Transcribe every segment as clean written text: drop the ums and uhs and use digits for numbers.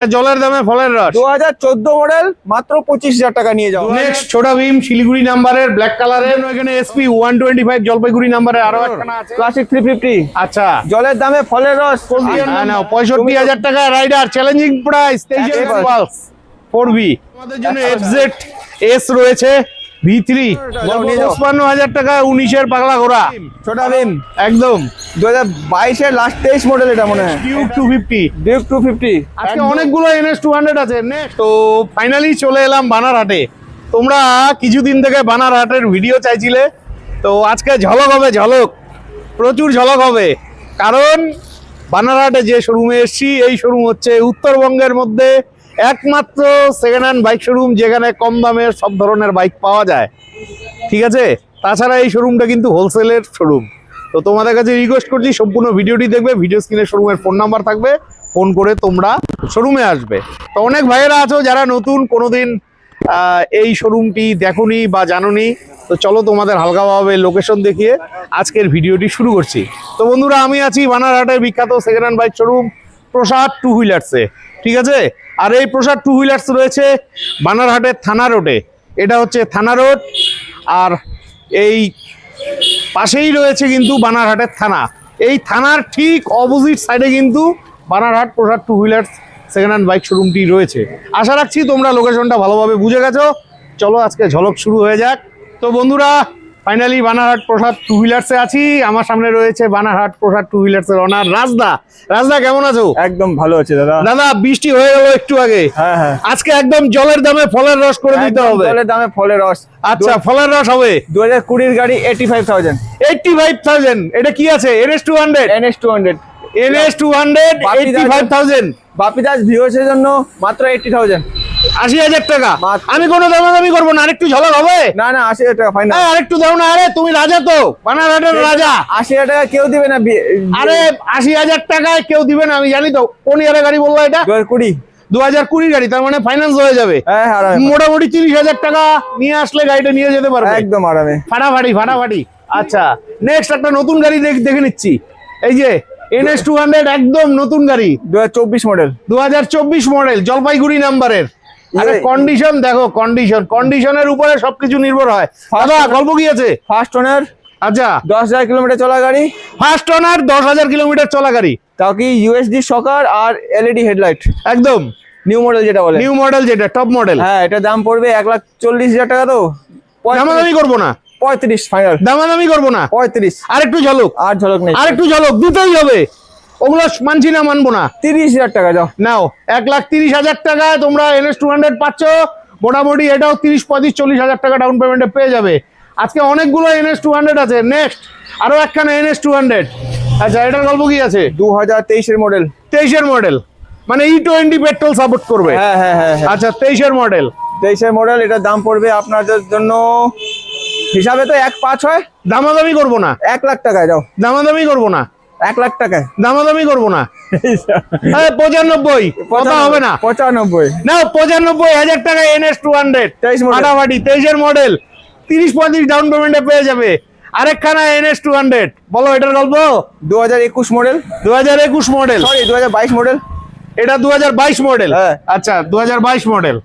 জলের দামে ফলের রস 2014 মডেল মাত্র 25,000 টাকা নিয়ে যাও। নেক্সট ছোটা ভীম শিলিগুড়ি নাম্বারের ব্ল্যাক কালারের, এখানে এসপি 125 জলপাইগুড়ি নাম্বারের আরো একখানা আছে ক্লাসিক 350। আচ্ছা জলের দামে ফলের রস। না 65,000 টাকা rider challenging price 23 pulse 4V। আমাদের জন্য FZ S রয়েছে V3 55,000 টাকা 19 এর পাগলা ঘোড়া ছোটা ভীম একদম 2022 এর লাস্ট 23 মডেল এটা মনে হয়। ডিউক 250 ডিউক 250 আজকে অনেকগুলো NS 200 আছে। নেক্সট তো ফাইনালি চলে এলাম বানারহাটে। তোমরা কিছুদিন থেকে বানারহাটের ভিডিও চাইছিলে, তো আজকে ঝলক হবে, ঝলক প্রচুর ঝলক হবে। কারণ বানারহাটে যে শোরুমে এসেছি, এই শোরুম হচ্ছে উত্তরবঙ্গের মধ্যে একমাত্র সেকেন্ড হ্যান্ড বাইক শোরুম যেখানে কম দামে সব ধরনের বাইক পাওয়া যায়। ঠিক আছে, তাছাড়া এই শোরুমটা কিন্তু হোলসেলের শোরুম। তো তোমাদের কাছে রিকোয়েস্ট করছি সম্পূর্ণ ভিডিওটি দেখবে, ভিডিও স্ক্রিনে শোরুমের ফোন নাম্বার থাকবে, ফোন করে তোমরা শোরুমে আসবে। তো অনেক ভাইয়েরা আছো যারা নতুন, কোনোদিন এই শোরুমটি দেখোনি বা জানোনি, তো চলো তোমাদের হালকাভাবে লোকেশন দেখিয়ে আজকের ভিডিওটি শুরু করছি। তো বন্ধুরা, আমি আছি বানারহাটের বিখ্যাত সেকেন্ড হ্যান্ড বাইক শোরুম প্রসাদ টু হুইলার্সে। ঠিক আছে, আর এই প্রসাদ টু হুইলার্স রয়েছে বানারহাটের থানা রোডে। এটা হচ্ছে থানা রোড, আর এই পাশেই রয়েছে কিন্তু বানারহাটের থানা। এই থানার ঠিক অপোজিট সাইডে কিন্তু Banarhat Prasad two wheelers second hand bike শোরুমটি রয়েছে। আশা রাখছি তোমরা লোকেশনটা ভালোভাবে বুঝে গেছো। চলো আজকে ঝলক শুরু হয়ে যাক। তো বন্ধুরা, ফাইনালি বানারহাট প্রসাদ টু হুইলার্সে আছি। আমার সামনে রয়েছে বানারহাট প্রসাদ টু হুইলার্সের ওনার রাজদা। রাজদা কেমন আছো? একদম ভালো আছে দাদা। দাদা বৃষ্টি হয়ে গেল একটু আগে, হ্যাঁ আজকে একদম জলের দামে ফলের রস করে দিতে হবে। জলের দামে ফলের রস। আচ্ছা, ফলের রস হবে 2020 এর গাড়ি 85,000। 85,000 এটা কি আছে? NS 200 NS 200 NS 200 85,000। বাপি দাস ভিউয়ার্স এর জন্য মাত্র 80,000। 80,000 টাকা। আমি কোনো দামাদামি করবো না, আরেকটু ঝলক হবে? না 80,000 টাকা ফাইনাল। আরেকটু দাও না। আরে তুমি রাজা তো, বানারহাটের রাজা। 80,000 টাকা কেউ দিবে না। আরে 80,000 টাকায় কেউ দিবে না, আমি জানি তো। কোন ইয়ারের গাড়ি বললো এটা? 2020 2020 গাড়ি, তার মানে ফাইন্যান্স হয়ে যাবে। হ্যাঁ আরামে, মোটামুটি 30,000 টাকা নিয়ে আসলে গাড়িটা নিয়ে যেতে পারবে একদম আরামে, ফাটাফাটি। আচ্ছা, নেক্সট একটা নতুন গাড়ি দেখে নিচ্ছি। এই যে NS 200 একদম নতুন গাড়ি, 2024 মডেল। 2024 মডেল, জলপাইগুড়ি নাম্বারের। আরে কন্ডিশন দেখো, কন্ডিশনের উপরে সবকিছু নির্ভর হয়। দাদা গল্প কি আছে? First owner. আচ্ছা, 10,000 কিলোমিটার চলা গাড়ি। ফার্স্ট ওনার 10,000 কিলোমিটার চলা গাড়ি, তাও কি USD শকার আর LED হেডলাইট। একদম নিউ মডেল যেটা বলে, নিউ মডেল যেটা টপ মডেল। হ্যাঁ, এটা দাম পড়বে 1,40,000 টাকা। তো দামাদামি করবো না, 35 ফাইনাল। দামাদামি করবো না, 35। আরেকটু ঝলক, আর ঝলক নেই, আরেকটু ঝলক দিতেই হবে। ওগুলো মানছি না, মানবো না। 30,000 টাকা যাও। নাও 1,30,000 টাকায় তোমরা NS 200 পাচ্ছ। মোটামুটি এটাও 30-40,000 টাকা ডাউন পেমেন্টে পেয়ে যাবে। আজকে অনেকগুলো NS 200 আছে। নেক্সট আরো একখানা NS 200। আচ্ছা, এটার গল্প কি আছে? 2023 এর মডেল। 23 এর মডেল, মানে E20 পেট্রোল সাপোর্ট করবে। হ্যাঁ। আচ্ছা, 23 এর মডেল। 23 এর মডেল। এটার দাম পড়বে আপনাদের জন্য হিসাবে তো 1.5 হয়। দামাদামি করবো না, 1 লাখ টাকায় যাও। দামাদামি করবো না, 1 লাখ টাকায় দামাদামি করবো না। 95 কথা হবে না। 95 না, 95,000 টাকা NS 200 23 মডেল। ফাটাফাটি 23 এর মডেল, 30-35 ডাউন পেমেন্টে পেয়ে যাবে। আরেকখানা NS 200, বলো এটার গল্প। 2021 মডেল। 2021 model, sorry 2022 model. এটা 2022 মডেল। হ্যাঁ। আচ্ছা, 2022 মডেল।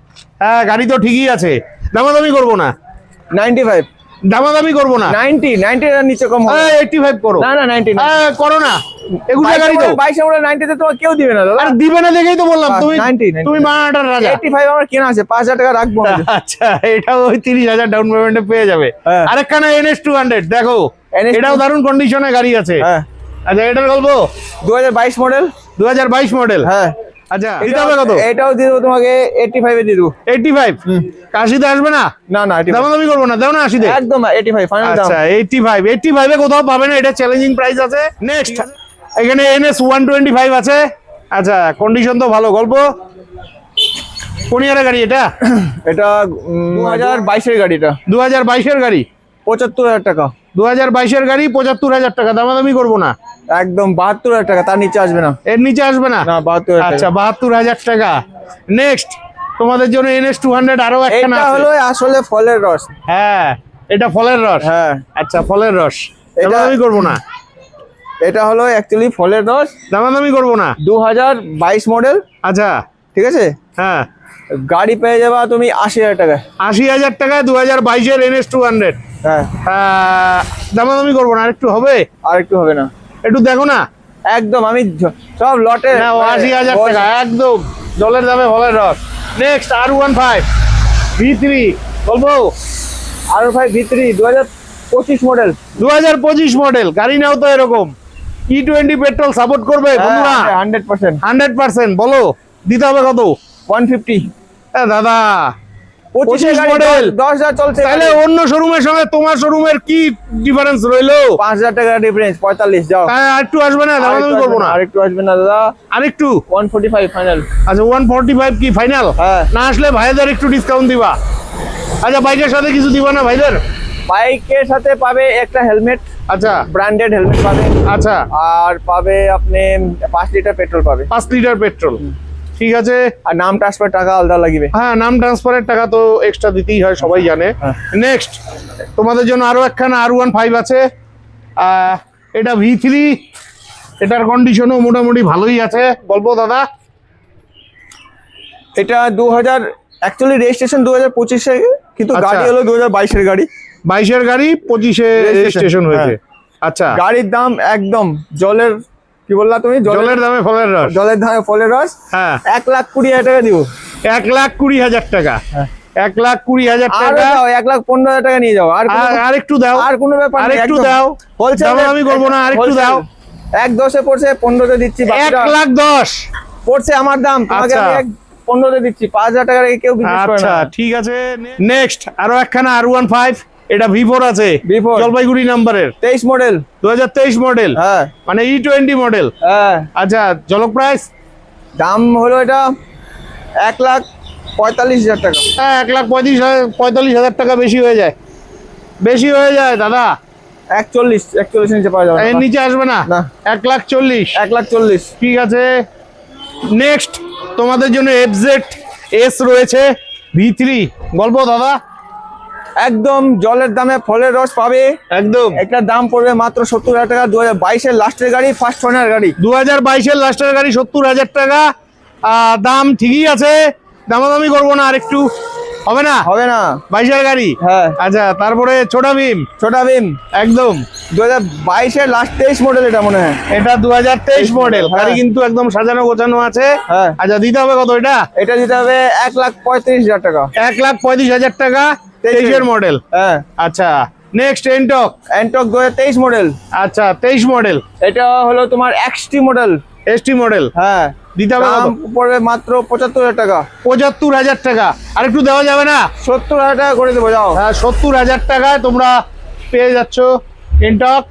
হ্যাঁ, গাড়ি তো ঠিকই আছে। দামাদামি করবো না, 95। দামাদামি করবো না। 90 এর নিচে কম হবে। 85 করো। না 90 না। করো না, 21 গাড়ি তো। 22 মডেল 90 তে তোমার কেউ দিবে না দাদা। আর দিবে না দেখেই তো বললাম, তুমি 90 তুমি বানাটার রাজা। 85 আমার কেনা আছে, 5,000 টাকা রাখবো আমি। আচ্ছা, এটাও ওই 30,000 ডাউন পেমেন্টে পেয়ে যাবে। হ্যাঁ। আরেকখানা NS 200 দেখো, এটাও দারুণ কন্ডিশনে গাড়ি আছে। হ্যাঁ। আচ্ছা, এটার গল্প। 2022 মডেল। 2022 মডেল। হ্যাঁ। আচ্ছা, দিতে হবে কত? এটাও দিয়ে দেবো তোমাকে 85 এ দিয়ে দেবো। 85? 80-তে আসবে না? না 85 দামাদামি করবো না, দাও না 80-তে। একদম 85 ফাইনাল দাম। আচ্ছা, 85 এ কোথাও পাবে না, এটা চ্যালেঞ্জিং প্রাইস আছে। নেক্সট এখানে NS 125 আছে। আচ্ছা, কন্ডিশন তো ভালো। গল্প কোন ইয়ারের গাড়ি এটা? এটা 2022 এর গাড়িটা। 2022 এর গাড়ি, 75,000 টাকা। 2022 এর গাড়ি, 75,000 টাকা। দামাদামি করবো না, একদম 72,000 টাকা, তার নিচে আসবে না। এর নিচে আসবে না। না 72,000 টাকা। আচ্ছা, 72,000 টাকা। নেক্সট তোমাদের জন্য NS 200 আরো একখানা এটা আছে। হলো আসলে ফলের রস। হ্যাঁ, এটা ফলের রস। হ্যাঁ। আচ্ছা, ফলের রস। এটা দামাদামি করবো না, এটা হলো অ্যাকচুয়ালি ফলের রস। দামাদামি করবো না। 2022 মডেল। আচ্ছা, ঠিক আছে, হ্যাঁ গাড়ি পেয়ে যাবা তুমি 80,000 টাকায়। 80,000 টাকায় 2022-এর NS200। হ্যাঁ, দামাদামি করবো না, আরেকটু হবে? আর একটু হবে না, একটু দেখো না। একদম আমি সব লটে। না 80,000 টাকা একদম জলের দামে ফলের রস। নেক্সট R15 V3 বলবো। আর ভাই ভিতরি 2025 মডেল। 2025 মডেল গাড়ি নাও তো এরকম E20 পেট্রোল সাপোর্ট করবে বন্ধুরা 100%। 100%। বলো দিতে হবে কত? 150। দাদা 25 মডেল 10,000 চলছে। তাহলে অন্য শোরুমের সঙ্গে তোমার শোরুমের কি ডিফারেন্স রইলো? 5,000 টাকা ডিফারেন্স। 45 যাও। আরেকটু আসবে না? দামাদামি করবো না, আরেকটু আসবে না দাদা। আরেকটু 145 ফাইনাল। আচ্ছা 145 কি ফাইনাল? হ্যাঁ। না আসলে ভাইদের একটু ডিসকাউন্ট দিবা? আচ্ছা বাইকের সাথে কিছু দিবা না ভাইদের? বাইকের সাথে পাবে একটা হেলমেট, আচ্ছা ব্র্যান্ডেড হেলমেট পাবে। আচ্ছা আর পাবে আপনি 5 লিটার পেট্রোল পাবে। 5 লিটার পেট্রোল, ঠিক আছে। আর নাম ট্রান্সফার টাকা আলাদা লাগবে। হ্যাঁ নাম ট্রান্সফারের টাকা তো এক্সট্রা দিতেই হয়, সবাই জানে। হ্যাঁ। নেক্সট তোমাদের জন্য আরো একখানা R15 আছে। এটা V3, এটার কন্ডিশনও মোটামুটি ভালোই আছে। গল্প দাদা এটা 2000 অ্যাকচুয়ালি রেজিস্ট্রেশন 2025 এর, কিন্তু আচ্ছা। গাড়ি হলো 2022 এর গাড়ি। 22-এর গাড়ি 25-এ রেজিস্ট্রেশন হয়েছে। আচ্ছা গাড়ির দাম একদম জলের, কি বললা তুমি? জলের দামে ফলের রস। জলের দামে ফলের রস। হ্যাঁ 1,20,000 টাকা দিব। 1,20,000 টাকা। হ্যাঁ। 1,20,000 আর টাকা। দাও 1,15,000 টাকা নিয়ে যাও। আর একটু দাও, আর কোনো ব্যাপার নেই, আরেকটু একদম। দাও। হোলসেল দামাদামি করবো না, আরেকটু দাও। 1,10 পড়ছে, 15 দিচ্ছি। বাকিটা 1,10,000 পড়ছে আমার দাম, তোমাকে আচ্ছা। আমি 15 দিচ্ছি। 5,000 টাকা রেখে কেউ বিজনেস করে আচ্ছা না। ঠিক আছে। নেক্সট আরো একখানা R15, এটা V4 আছে, V4 জলপাইগুড়ি নাম্বারের, 23 মডেল। 2023 মডেল, হ্যাঁ মানে E20 মডেল। হ্যাঁ। আচ্ছা জলক প্রাইস? দাম হলো এটা 1,45,000 টাকা। হ্যাঁ 1,45,000 টাকা বেশি হয়ে যায়, বেশি হয়ে যায় দাদা। 41 নিচে পাওয়া যাবে এর না। নিচে আসবে না? না। 1,40,000। 1,40,000। ঠিক আছে। নেক্সট তোমাদের জন্য FZ-S রয়েছে V3, গল্প দাদা। একদম জলের দামে ফলের রস পাবে। একদম একটা দাম পড়বে মাত্র 70,000 টাকা। 2022 এর লাস্টের গাড়ি, ফার্স্ট ওনার গাড়ি। 2022-এর লাস্টের গাড়ি 70,000 টাকা। দাম ঠিকই আছে, দামাদামি করবো না, আরেকটু হবে না? হবে না। 22-এর গাড়ি। হ্যাঁ। আচ্ছা তারপরে ছোটা ভীম, ছোটা ভীম একদম 2022 এর লাস্ট 23 মডেল এটা মনে হয়। এটা 2023 মডেল। হ্যাঁ। গাড়ি কিন্তু একদম সাজানো গোছানো আছে। হ্যাঁ। আচ্ছা দিতে হবে কত এটা? এটা দিতে হবে 1,35,000 টাকা। 1,35,000 টাকা, 23-এর মডেল। হ্যাঁ। আচ্ছা নেক্সট এন্টক। Ntorq 2023 model. আচ্ছা 23 মডেল, এটা হলো তোমার XT মডেল। ST model. হ্যাঁ। দিতে হবে দাম কত? পড়বে মাত্র 75,000 টাকা। 75,000 টাকা। আরেকটু দেওয়া যাবে না? 70,000 টাকা করে দেবো, যাও। হ্যাঁ 70,000 টাকায় তোমরা পেয়ে যাচ্ছ এন্টক।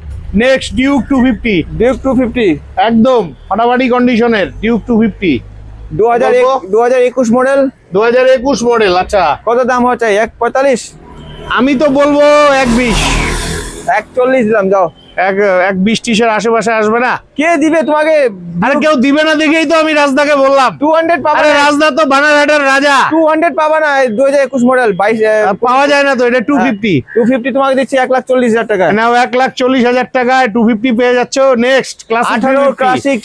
নেক্সট ডিউক 250, ডিউক 250 একদম ফাটাফাটি কন্ডিশনের ডিউক 250, 2021 মডেল। 2021 মডেল। আচ্ছা কত দাম হচ্ছে? 1,45,000। আমি তো বলবো 1,20,000। 1,40,000 দিলাম, যাও। 1,20,000 আশেপাশে আসবে না? কে দিবে তোমাকে? আরে কেউ দিবে না দেখেই তো আমি রাজদাকে বললাম। 200 পাবা আরে না। রাজদা তো বানারহাটের রাজা, 200 পাবা না। 2021 মডেল 22 পাওয়া যায় না তো। এটা 250। 250 তোমাকে দিচ্ছি 1,40,000 টাকা। নাও 1,40,000 টাকায় 250 পেয়ে যাচ্ছ। Next classic 18 classic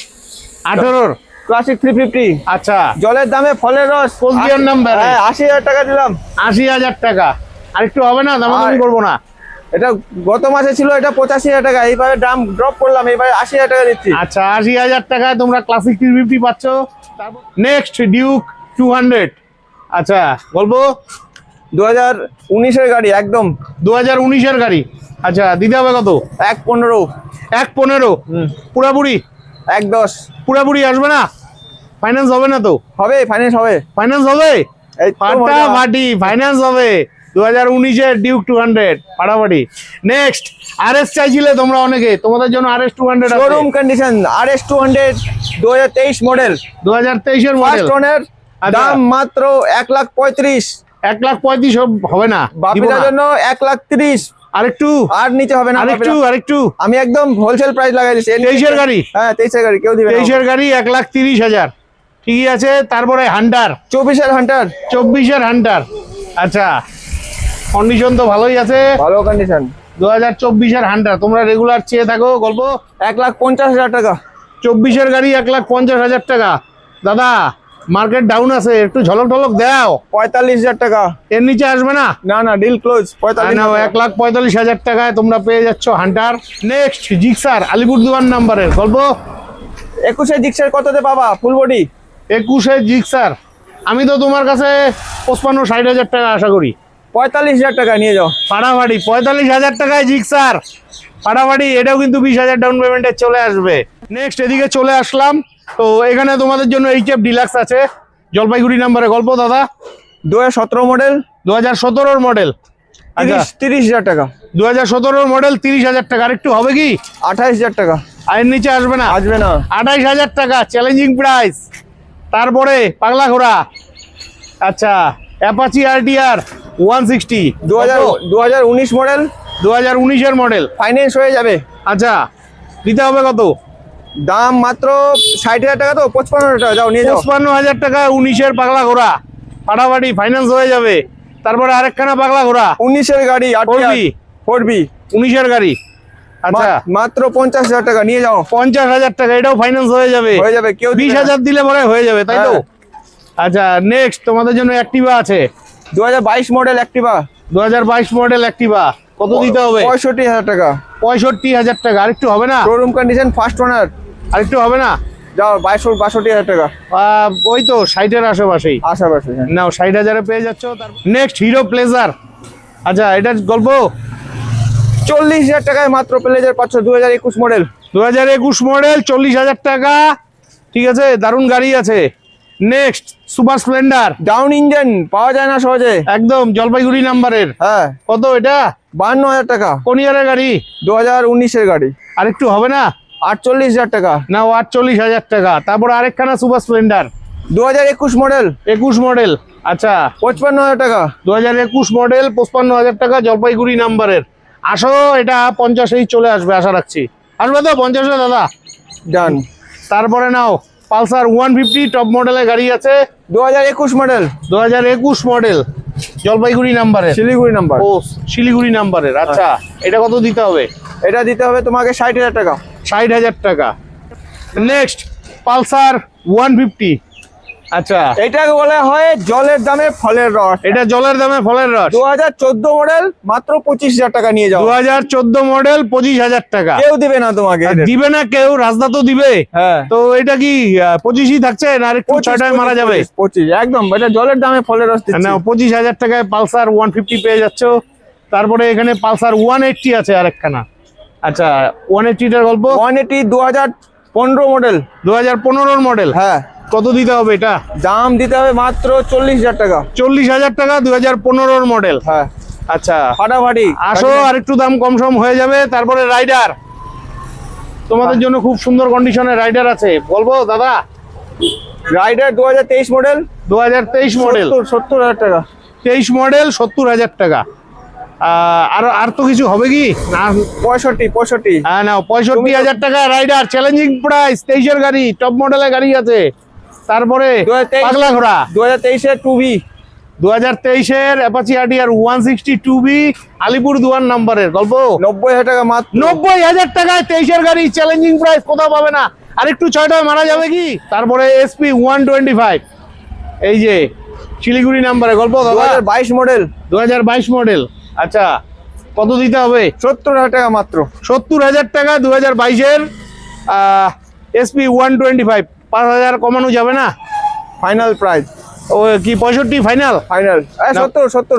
18। ক্লাসিক 350। আচ্ছা জলের দামে ফলের রস। কোচবিহার নাম্বার। হ্যাঁ 80,000 টাকা দিলাম। 80,000 টাকা। আরেকটু হবে না? দামাদামি আর- করবো না। এটা গত মাসে ছিল এটা 85,000 টাকা, এইভাবে দাম ড্রপ করলাম, এইভাবে 80,000 টাকা দিচ্ছি। আচ্ছা 80,000 টাকায় তোমরা ক্লাসিক 350 পাচ্ছ। Next Duke 200। আচ্ছা বলবো 2019 এর গাড়ি, একদম 2019-এর গাড়ি। আচ্ছা দিতে হবে কত? 1,15,000। 1,15,000 পুরাপুরি? 1,10,000 পুরাপুরি আসবে না? ফাইন্যান্স হবে না তো? হবে, ফাইন্যান্স হবে। ফাইন্যান্স হবে? এই তো মজা। ফাটাফাটি ফাইন্যান্স হবে। 2019-এর ডিউক 200 ফাটাফাটি। নেক্সট RS চাইছিলে তোমরা অনেকে, তোমাদের জন্য RS 200 আছে। শোরুম কন্ডিশন RS 200 2023 মডেল, 2023-এর মডেল। First owner. আচ্ছা। দাম মাত্র 1,35,000। 1,35,000 হবে না? দিব বাপিটার না। জন্য 1,30,000। আরেকটু আর নিচে হবে না। আরেকটু বাপিটা। আরেকটু। আমি একদম হোলসেল প্রাইস লাগাই দিচ্ছি। 23-এর গাড়ি? হ্যাঁ 23-এর গাড়ি, কেউ দিবে না। 23-এর গাড়ি 1,30,000। ঠিকই আছে। তারপরে হান্টার 24-এর হান্টার। 24-এর হান্টার। আচ্ছা কন্ডিশন তো ভালোই আছে। ভালো কন্ডিশন। 2024-এর হান্টার তোমরা রেগুলার চেয়ে থাকো। গল্প 1,50,000 টাকা। 24-এর গাড়ি 1,50,000 টাকা। দাদা মার্কেট ডাউন আছে, একটু ঝলক ঢলক দাও। 45,000 টাকা। এর নিচে আসবে না? না না, ডিল ক্লোজ। 1,45,000 টাকায় তোমরা পেয়ে যাচ্ছ হান্টার। নেক্সট জিক্সার আলিপুরদুয়ার নাম্বারের গল্প। 21 জিক্সার কততে পাবা ফুল বডি? 21 জিক্সার আমি তো তোমার কাছে 55-60 হাজার টাকা আশা করি। 45,000 টাকা নিয়ে যাও। ফাটাফাটি 45,000 টাকায় জিক্সার ফাটাফাটি। এটাও কিন্তু 20,000 ডাউন পেমেন্টে চলে আসবে। নেক্সট এদিকে চলে আসলাম, তো এখানে তোমাদের জন্য এইচএফ ডিলাক্স আছে জলপাইগুড়ি নাম্বারে গল্প দাদা। 2017 মডেল। 2017 মডেল। আচ্ছা 30,000 টাকা। 2017 মডেল 30,000 টাকা। আর একটু হবে কি? 28,000 টাকা। আয়ের নিচে আসবে না? আসবে না। 28,000 টাকা চ্যালেঞ্জিং প্রাইস। তারপরে পাগলা ঘোড়া, আচ্ছা অ্যাপাচি আরটিআর 160 2019 মডেল। 2019-এর মডেল। ফাইন্যান্স হয়ে যাবে। আচ্ছা দিতে হবে কত? দাম মাত্র 60,000 টাকা। তো 55,000 টাকা, যাও নিয়ে যাও। 55,000 টাকা 19-এর পাগলা ঘোড়া ফাটাফাটি ফাইন্যান্স হয়ে যাবে। তারপরে আরেকখানা পাগলা ঘোড়া 19-এর গাড়ি 4B 4B 19-এর গাড়ি। আচ্ছা মাত্র 50,000 টাকা নিয়ে যাও। 50,000 টাকা, এটাও ফাইন্যান্স হয়ে যাবে। হয়ে যাবে, কেউ 20,000 দিলে পরে হয়ে যাবে, তাই তো? হ্যাঁ। আচ্ছা নেক্সট তোমাদের জন্য অ্যাক্টিভা আছে 2022 মডেল অ্যাক্টিভা। 2022 মডেল অ্যাক্টিভা। কত দিতে হবে? 65,000 টাকা। 65,000 টাকা। আরেকটু হবে না? Showroom condition, first owner. আরেকটু হবে না? যাও 62,000 টাকা ওই তো 60-এর আশেপাশেই। আশেপাশে। নাও 60,000-এ পেয়ে যাচ্ছ। Next hero pleasure. আচ্ছা এটার গল্প। 40,000 টাকায় মাত্র প্লেজার পাচ্ছ। 2021 মডেল। 2021 মডেল 40,000 টাকা। ঠিক আছে, দারুণ গাড়ি আছে। Next super Splendor. Down engine পাওয়া যায় না সহজে। একদম জলপাইগুড়ি নাম্বারের। হ্যাঁ। কত এটা? 52,000 টাকা। কোন ইয়ারের গাড়ি? 2019-এর গাড়ি। আরেকটু হবে না? 48,000 টাকা। না 48,000 টাকা। তারপর আরেকখানা সুপার স্প্লেন্ডার 2021 মডেল। 21 মডেল। আচ্ছা 55,000 টাকা। 2021 মডেল 55,000 টাকা জলপাইগুড়ি নাম্বারের। আসো, এটা 50-এই চলে আসবে আশা রাখছি। আসবে তো 50-এ দাদা? ডান। তারপরে নাও পালসার 150 টপ মডেলের গাড়ি আছে। 2021 মডেল। 2021 মডেল জলপাইগুড়ি নাম্বারের। শিলিগুড়ি নাম্বার। ও শিলিগুড়ি নাম্বারের। আচ্ছা এটা কত দিতে হবে? এটা দিতে হবে তোমাকে 60,000 টাকা। 60,000 টাকা। Next Pulsar 150। আচ্ছা এটাকে বলা হয় জলের দামে ফলের রস। এটা জলের দামে ফলের রস। 2014 মডেল মাত্র 25,000 টাকা নিয়ে যাও। 2014 মডেল 25,000 টাকা। কেউ দিবে না তোমাকে। আর দিবে না কেউ? রাজদা তো দিবে। হ্যাঁ। তো এটা কি 25-ই থাকছে না আরেকটু 6টায় মারা যাবে? 25 একদম। এটা জলের দামে ফলের রস দিচ্ছি। না 25,000 টাকায় পালসার 150 পেয়ে যাচ্ছ। তারপরে এখানে পালসার 180 আছে আরেকখানা। আচ্ছা 180-টার গল্প। 180 2015 মডেল। 2015-র মডেল। হ্যাঁ। কত দিতে হবে এটা? দাম দিতে হবে মাত্র 40,000 টাকা। 40,000 টাকা 2015-র মডেল। হ্যাঁ। আচ্ছা ফাটাফাটি আসো, আর একটু দাম কম সম হয়ে যাবে। তারপরে রাইডার তোমাদের জন্য খুব সুন্দর কন্ডিশনের রাইডার আছে, বলবো দাদা? Rider 2023 model. 2023 মডেল 70,000 টাকা। 23 মডেল 70,000 টাকা। আর তো কিছু হবে কি না? 65 হ্যাঁ নাও 65,000 টাকা রাইডার চ্যালেঞ্জিং প্রাইস। 23-এর গাড়ি, টপ মডেলের গাড়ি আছে। তারপরে 2023 পাগলা ঘোড়া 2023-এর 2B। 2023-এর অ্যাপাচি আরটিআর 160 2B আলিপুরদুয়ার নাম্বারের গল্প। 90,000 টাকা মাত্র। 90,000 টাকায় 23-এর গাড়ি চ্যালেঞ্জিং প্রাইস, কোথাও পাবে না। আর একটু 6টায় মারা যাবে কি? তারপরে SP 125 এই যে শিলিগুড়ি নাম্বারে গল্প দাদা। 2022 মডেল। 2022 মডেল। আচ্ছা কত দিতে হবে? 70,000 টাকা মাত্র। 70,000 টাকা 2022-এর SP 125। 5,000 কমানো যাবে না? Final price. ও কি 65 ফাইনাল? ফাইনাল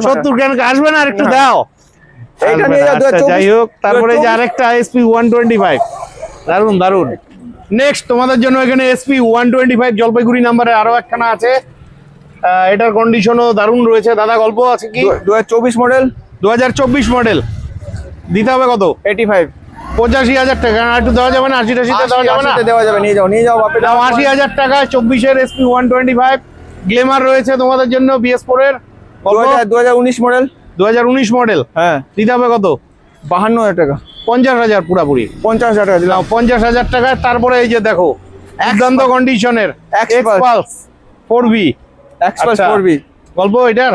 70 কেন আসবে না? আর একটু না। দাও। এইটা নিয়ে যাও। আচ্ছা, যাই হোক তারপরে যে আরেকটা SP 125 দারুন দারুন। নেক্সট তোমাদের জন্য এখানে SP 125 জলপাইগুড়ি নাম্বারে আরো একখানা আছে। এটার কন্ডিশনও দারুণ রয়েছে দাদা, গল্প আছে কি? 2024 মডেল। 2024 মডেল দিতে হবে কত? 85। 85,000 টাকা। আর একটু দেওয়া যাবে না? 80-টাতে দেওয়া যাবে না? দেওয়া যাবে, নিয়ে যাও বাপে। 80,000 টাকায় 24-এর SP 125 গ্লেমার রয়েছে তোমাদের জন্য BS4 এর। 2019 মডেল। 2019 মডেল। হ্যাঁ। দিতে হবে কত? 52,000 টাকা। 50,000 পুরাপুরি। 50,000 টাকা দিলাম। 50,000 টাকায়। তারপরে এই যে দেখো দুর্দান্ত কন্ডিশনের Xpulse 4B। এক্সপালস আচ্ছা। 4B গল্প এটার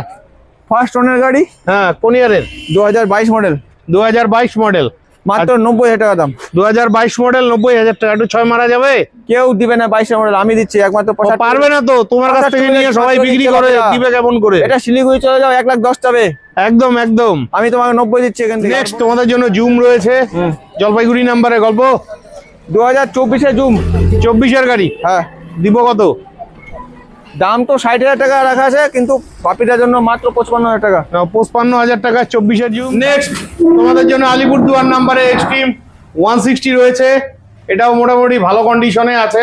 ফার্স্ট ওনার গাড়ি। হ্যাঁ কোন ইয়ারের? 2022 মডেল। 2022 মডেল। মাত্র 90,000 টাকা দাম। 2022 মডেল 90,000 টাকা, একটু 6 মারা যাবে? কেউ দিবে না 22 মডেল, আমি দিচ্ছি একমাত্র। ও, পারবে না তো, তোমার কাছ থেকে নিয়ে সবাই বিক্রি করে, দিবে কেমন করে? এটা শিলিগুড়ি চলে যাও 1,10,000 যাবে। একদম একদম, আমি তোমাকে 90 দিচ্ছি এখান থেকে। নেক্সট তোমাদের জন্য জুম রয়েছে, জলপাইগুড়ি নাম্বারে গল্প, 2024 জুম, 24 এর গাড়ি। হ্যাঁ দিব কত? দাম তো 60,000 টাকা রাখা আছে, কিন্তু পাপিটার জন্য মাত্র 55,000 টাকা। 55,000 টাকা 24 জুম। নেক্সট তোমাদের জন্য আলিপুরদুয়ার নাম্বারে এক্সট্রিম 160 রয়েছে, এটাও মোটামুটি ভালো কন্ডিশনে আছে।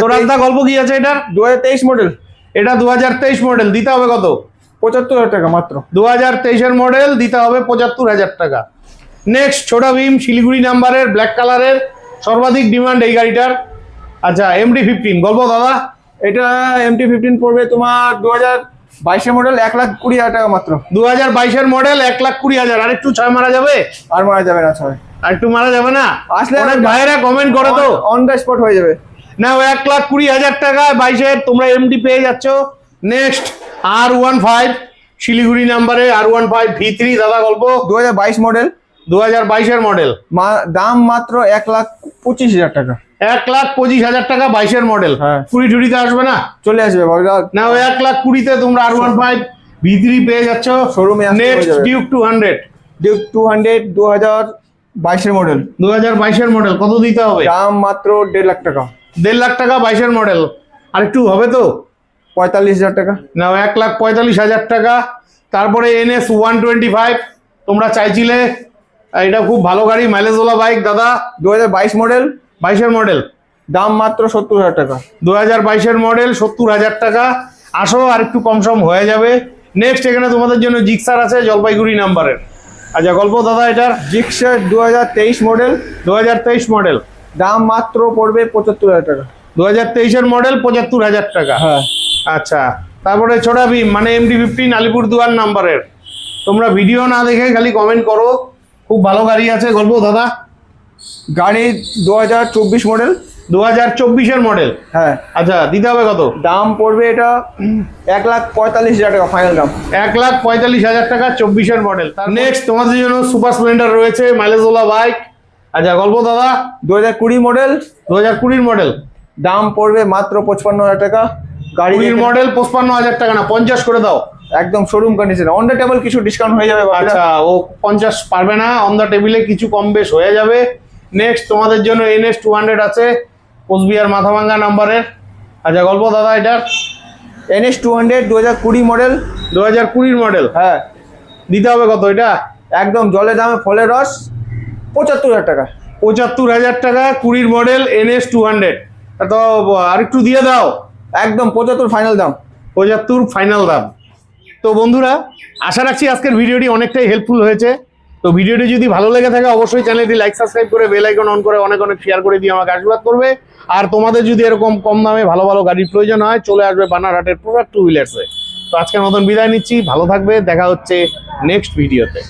তো রাজদা গল্প কি আছে এটার? 2023 মডেল, এটা 2023 মডেল, দিতে হবে কত? 75,000 টাকা মাত্র। 2023 মডেল, দিতে হবে 75,000 টাকা। নেক্সট ছোটা ভীম শিলিগুড়ি নাম্বারের ব্ল্যাক কালারের, সর্বাধিক ডিমান্ড এই গাড়িটার। আচ্ছা MT-15 গল্প দাদা। এটা MT-15 পড়বে তোমার 2022 মডেল, 1,20,000 টাকা মাত্র। 2022 মডেল 1,20,000, আর একটু 6 মারা যাবে? আর মারা যাবে না, ছয় আর একটু মারা যাবে না? আসলে অনেক ভাইয়েরা কমেন্ট করে তো, অন দ্য স্পট হয়ে যাবে না 1,20,000 টাকা 22 তোমরা এমডি পেয়ে যাচ্ছ। নেক্সট R15 শিলিগুড়ি নাম্বারে R15 V3 দাদা গল্প, 2022 মডেল, 2022 মডেল, দাম মাত্র 1,25,000 টাকা। 1,25,000 টাকা 22 মডেল। হ্যাঁ। 20 ঝুড়িতে আসবে না? চলে আসবে বাবা। না, ওই 1,20,000 তোমরা R15 V3 পেয়ে যাচ্ছ শোরুমে। Next Duke 200, Duke 200 2022 model, 2022 model, কত দিতে হবে? দাম মাত্র 1.5 লাখ টাকা। 1.5 লাখ টাকা 22 মডেল, আর একটু হবে তো? 45,000 টাকা। না, 1,45,000 টাকা। তারপরে NS 125 তোমরা চাইছিলে, এটা খুব ভালো গাড়ি, মাইলেজওয়ালা বাইক দাদা। 2022 মডেল, 22 মডেল, দাম মাত্র 70,000 টাকা। 2022 মডেল 70,000 টাকা। আসো, আর একটু কম সম হয়ে যাবে। নেক্সট এখানে তোমাদের জন্য জিক্সার আছে জলপাইগুড়ি নাম্বারের। আচ্ছা গল্প দাদা এটার। জিক্সার 2023 মডেল, 2023 মডেল, দাম মাত্র পড়বে 75,000 টাকা। 2023 মডেল 75,000 টাকা। হ্যাঁ। আচ্ছা, তারপরে ছোটা ভীম মানে MT-15 আলিপুরদুয়ার নাম্বারের, তোমরা ভিডিও না দেখে খালি কমেন্ট করো, খুব ভালো গাড়ি আছে। গল্প দাদা। গাড়ি 2024 মডেল, 2024 মডেল। হ্যাঁ। আচ্ছা, দিতে হবে কত? দাম পড়বে এটা 1,45,000 টাকা ফাইনাল দাম। 1,45,000 টাকা 24 মডেল। নেক্সট তোমাদের জন্য সুপার স্প্লেন্ডার রয়েছে, মাইলেজওয়ালা বাইক। আচ্ছা গল্প দাদা। 2020 মডেল, 2020 মডেল, দাম পড়বে মাত্র 55,000 টাকা। গাড়ি 20 মডেল 55,000 টাকা, না 50 করে দাও। একদম showroom condition, on the table কিছু ডিসকাউন্ট হয়ে যাবে। আচ্ছা, ও 50 পারবে না, অন দ্য টেবিলে কিছু কম বেশ হয়ে যাবে। নেক্সট তোমাদের জন্য NS 200 আছে, কোচবিহার মাথাভাঙ্গা নাম্বারের। আচ্ছা গল্প দাদা এটার। NS 200 2020 মডেল, 2020 মডেল, হ্যাঁ। দিতে হবে কত এটা? একদম জলে দামে ফলের রস, 75,000 টাকা। 75,000 টাকা 20 মডেল NS 200। তো আর একটু দিয়ে দাও। একদম 75 ফাইনাল দাম। 75 ফাইনাল দাম। তো বন্ধুরা, আশা রাখছি আজকের ভিডিওটি অনেকটাই হেল্পফুল হয়েছে। তো ভিডিওটি যদি ভালো লেগে থাকে অবশ্যই চ্যানেলটি লাইক সাবস্ক্রাইব করে বেল আইকন অন করে অনেক অনেক শেয়ার করে দিয়ে আমাকে আশীর্বাদ করবে। আর তোমাদের যদি এরকম কম দামে ভালো ভালো গাড়ির প্রয়োজন হয়, চলে আসবে বানারহাটের প্রোডাক্ট টু হুইলার্সে। তো আজকের মতন বিদায় নিচ্ছি, ভালো থাকবে, দেখা হচ্ছে নেক্সট ভিডিওতে।